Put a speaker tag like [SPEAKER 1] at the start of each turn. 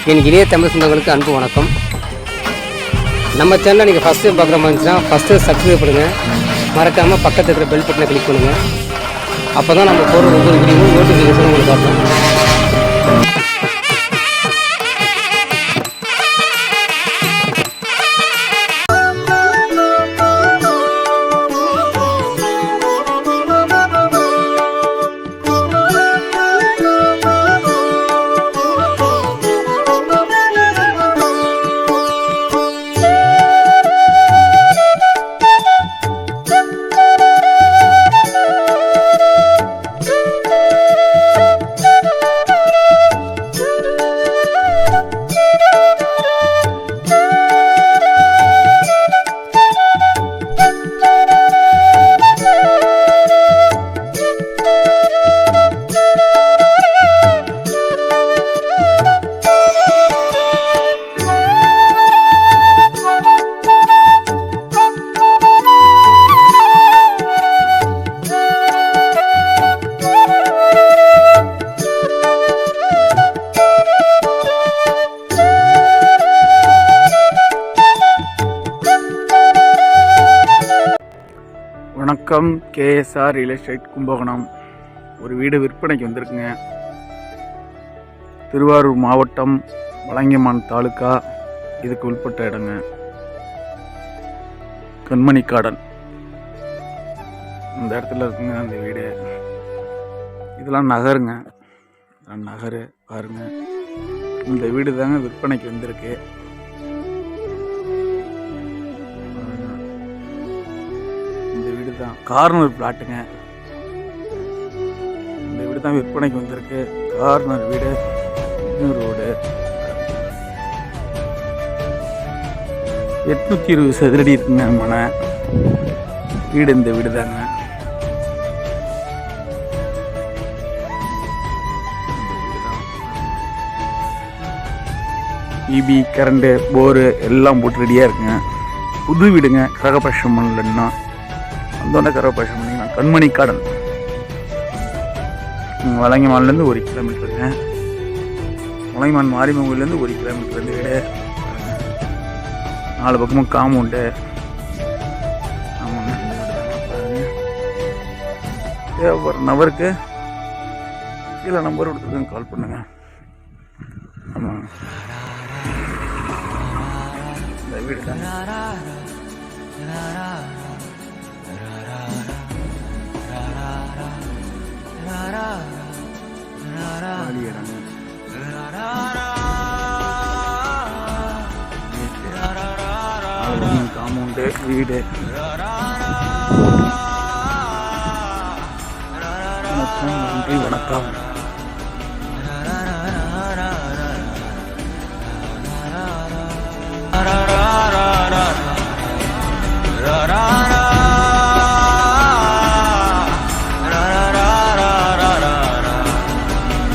[SPEAKER 1] என் இளைய தமிழ் சொந்தங்களுக்கு அன்பு வணக்கம். நம்ம சேனலை நீங்கள் ஃபஸ்ட் டைம் பார்க்குற மாதிரி இருந்துச்சுன்னா ஃபஸ்ட்டு சப்ஸ்கிரைப் பண்ணுங்கள். மறக்காமல் பக்கத்தில் இருக்கிற பெல் பட்டனை கிளிக் பண்ணுங்கள். அப்போ தான் நம்ம போடுற ஒவ்வொரு வீடியோவும் நோட்டிஃபிகேஷன் உங்களுக்கு வரணும்.
[SPEAKER 2] வணக்கம். KSR real estate Kumbakonam. ஒரு வீடு விற்பனைக்கு வந்திருக்குங்க. திருவாரூர் மாவட்டம் வலங்கைமான் தாலுக்கா, இதுக்கு உட்பட்ட இடங்க. கண்மணி கார்டன் இந்த இடத்துல இருக்குங்க அந்த வீடு. இதெல்லாம் நகருங்க, நகரு பாருங்க. இந்த வீடு தாங்க விற்பனைக்கு வந்திருக்கு. இந்த வீடு தான் கார்னர் பிளாட்டுங்க. இந்த வீடு தான் விற்பனைக்கு வந்திருக்கு. கார்னர் வீடு, ரோடு, 820 சதுரடி இருக்குங்க மனை வீடு. இந்த வீடு தாங்க. இபி, கரண்டு, போரு எல்லாம் போட்டு ரெடியாக இருக்குங்க. புது வீடுங்க. கிரகபட்சம் பண்ணலன்னா வந்தோடனே கிரகபட்சம் பண்ணிங்கன்னா கண்மணி கார்டன். வலங்கைமான்லேருந்து 1 கிலோமீட்டருங்க. வலங்கைமான் மாரியம்மன் கோயிலேருந்து 1 கிலோமீட்டர் இந்த வீடு. 4 பக்கமும் காம்பவுண்டு. ஒரு நபருக்கு கீழே நம்பர் கொடுத்துருங்க, கால் பண்ணுங்க. ஆமாங்க, இந்த வீடு தான். காம்பவுண்டு, வீடு. நன்றி, வணக்கம்.